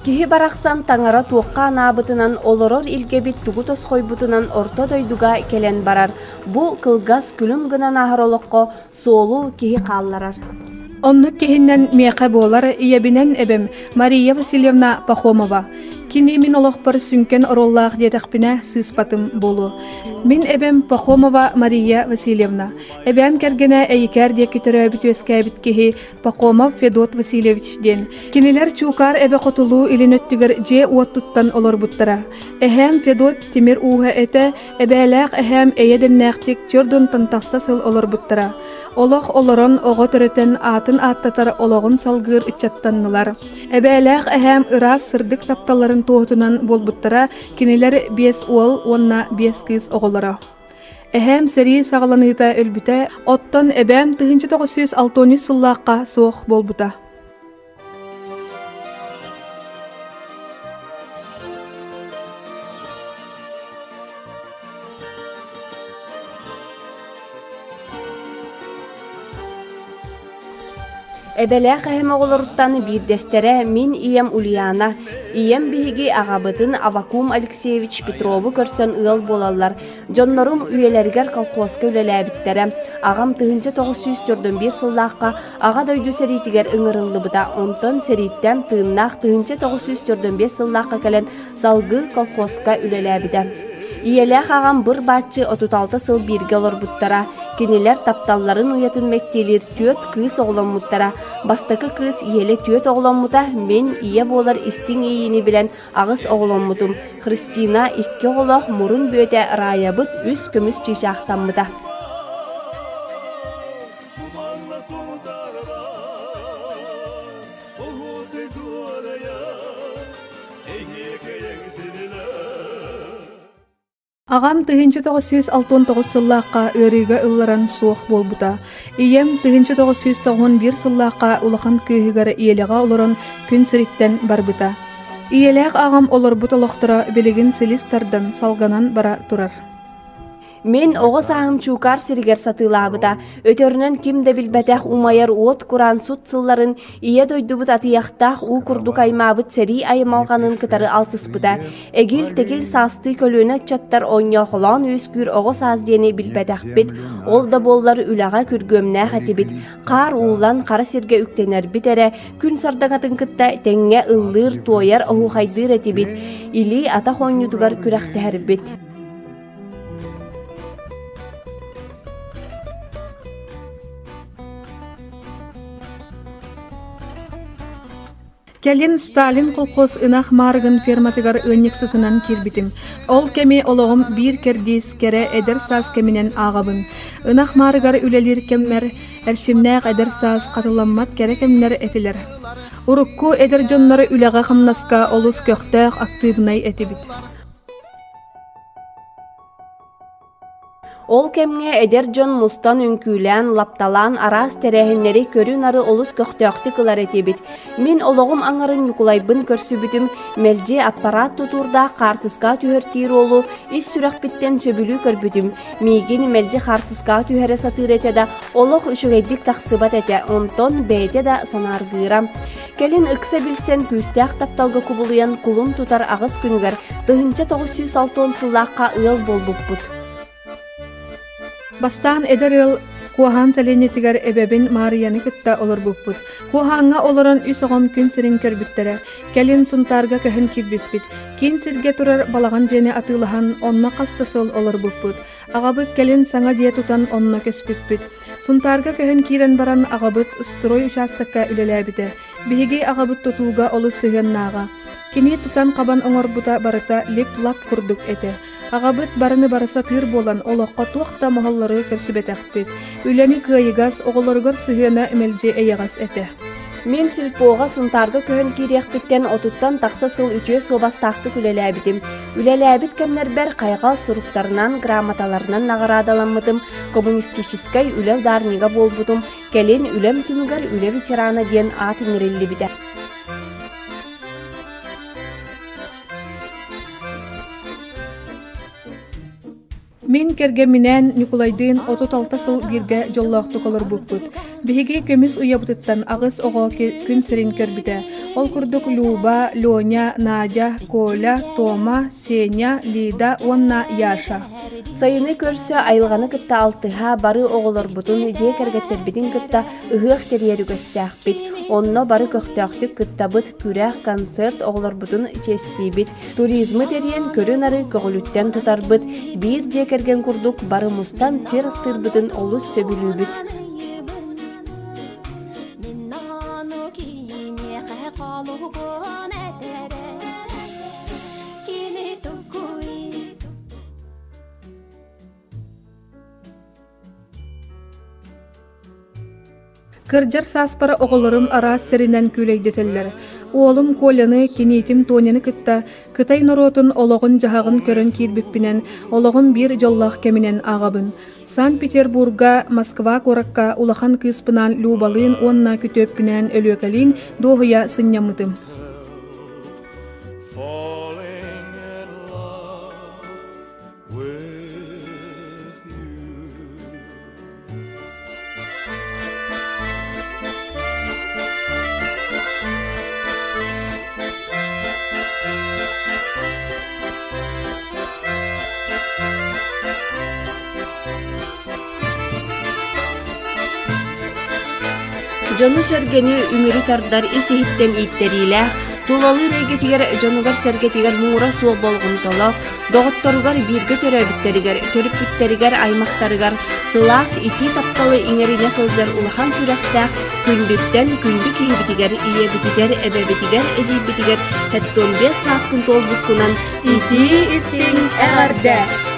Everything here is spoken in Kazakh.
Киһи барахсан таңара туокка наабытынан олорор илгебит тугу тосхойбутунан орто дойдуга келен барар. Бу кылгас күлүм гына нахаролокко соолу киһи каалларар. Онну киһиннен миэхэ буолар иебинен эбем Мария Васильевна Пахомова. Кини мин олохпар сүнкен ороллаах диэтэхпинэ сыыспатым болу. Мин эбем Пахомова Мария Васильевна. Эбэм кэргэнэ эйикэр диэки төрөбүт өскэбит киһи Пахомов Федот Васильевич ден. Кинилер чуукар эбэ хотулуу илинөттүгэр же уоттуттан олорбуттара. Эхэм Федот Тимир уха эте эбээлээх эхэм эйедемнээхтик чордун тантахса сыл олорбуттара. Олох олорон ого төрөтен атын аттатар ологун салгыр ычаттаннылар. Эбээлээх эхэм ыраас сырдык тапталарын туотунан болбуттара кинилер 5 уол уонна 5 кыз оголора. Эхэм сери сагаланыйта өлбүтэ оттон эбэм 1960 сыллаакка суох болбута. Эбелээх эһэм оҕолоруттан биирдэстерэ мин ием Ульяна, ием биһиги аҕабытын Авакум Алексеевич Петрову көрсөн ыал болаллар. Дьоннорум үйэлэригэр колхозка үлэлээбиттерэ. Агам 1941 сыллаакка ага дойду сериитигэр ыҥырыллыбыта, онтон серииттэн тыыннаах 1945 сыллаакка келен салгы колхозка үлэлээбитэ. Иелээх агам быр бааччы 36 сыл биирге олорбуттара. Кинилер тапталларын уятын мектелер төт кыз оғланмуттара. Бастакы кыз иеле төт оғланмута, мен ие болар истин ейini билен ағыз оғланмутум. Христина 2 оғлақ мұрын бөте раябыт үс көміс чишақтанмыта. Агам 1969 сыллаакка ырыга ылларан суох болбута. Ием 1991 сыллаакка улахан кыыгара иелега олорон күн сириттен барбыта. Иелег агам олорбут олохтора билигин силистардан салганан бара турар. Мен оғы сағым чукар сиригер сатылабыда, өтөрінен кимде билбәтәх умайар уот куран сут сылларын ие дойдубут атыяқтақ у курдук аймабыт сери айымалғанын кытары алтыспыда. Эгил-тегил састы көлөне чаттар онья холан өскүр оғы саздені билбәтәх бит, ол да боллар үлаға күргөмнә хатибит. Қар улан қара сирге үктенер битере, күн сардаңатын кытта тәңге ыллыр туояр оғы хайдыр этибит, или ата хоньютугар күрәхтәр бит. Келин Сталин колхоз ынах марыгын ферматыгар ынник сытынан кирбитим. Ол кеми ологом бир кердис кере эдер саз кеминен агабын. Ынах марыгар үлелир кеммер эрчимнәк эдер саз катыламмат кере кемнер этилер. Урукку эдер жоннары үлега хамнаска олус көктөк активнай этибит. Ол кемге эдер жон мустан үңкүлән, лапталан, арас тәрәһеннәри көрүн ары олус көқтөкті кылар этебит. Мен ологум аңарын юкулайбын көрсүбүтүм, мелже аппарат тутурда картыска түһертир олу, ис сүрәк биттен сөбүлү көрбүтүм. Мигин мелже картыска түһәре сатыр этеда, олох үшөгәйдик тахсыбат эте, онтон бәйте да санаргыра. Келин ыкса билсен күстәк тапталга кубулуян кулун тутар агыс күнгөр 1960 сыллаакка ыал болбуппут. Бастан эдерил куахан сәленетигер эбебин Марияны кытта олар буппут. Куаханга оларан үс оғам күн сирин көрбүттере. Келин сунтарга көһін кирбиппит. Кин сирге турар балаган жене атылахан онна кастасыл олар буппут. Агабыт келин саңа дие тутан онна көспүппит. Сунтарга көһін кирен баран агабыт строй участакка үлеләбите. Биһиги агабыт тутууга олы сыгыннага. Кини тутан кабан оңорбута барыта лип-лап курдук эте. Агабыт барыны барыса тыр болан олоққа туақта махаллары көрсүбетәкпит. Үләни кыйгас оголоргор сыгына эмелже эягас эте. Мен силпоға сунтарга көһөн кириэхпиттен отуттан тақса сыл үтүө собастақты күлеләбитим. Үлеләбит кемнербер кайгал суруктарынан, грамоталарынан нагырадаламмытым, коммунистическай үлев дарнига болбутум, келин үлем түмүгер үле ветерана диен ат иңирелли бите. Min кергеминен Николайдын 36 сыл бирге жоллоохту колорбуппут. Биһиги көмүс уябытыттан агыс ого күн сирин көрбүтэ. Ол курдук Люба, Лёня, Надя, Коля, Тома, Сеня, Лида, Онна, Яша. Сайыны көрсө айылганы кытта алтыха бары оголорбутун же кергеттербитин кытта ыһыах терьерүгөстээхпит. Онно бары көктөктүк кыттабыт күрэх концерт оголорбутун честибит. Туризмы терьен көрүн ары көгөлүттен тутарбыт. Бир же керген курдук бары мустан сер ыстырбытын олус сөбүлүүбүт. Кырдьар сааспара оголорум араас серинен күлейдетеллер. Уолум Коляны кинитим Тоняны кытта кытай норотун ологун жахагын көрөн кирбиппинен ологун бир жоллах кеминен агабын. Санкт-Петербурга, Москва коракка улахан кыспынан Любалын онна күтөппинен өлөкалин доһуя сыннямытым. Жону сергени үмүрү тардар исихиттен иптериле, тулалы регетигер жонугар сергетигер мура суо болгунтоло, доготторугар бирге төрөбүттеригер, төрүппүттеригер аймактарыгар сылаас ити тапталы иңерине сылжар улахан сүрәхтә күндүттен күндү кийбитигер, иебитигер, эбебитигер, эжибитигер, хеттон 5 сааскын толбуккунан Ити истин эгәрдә.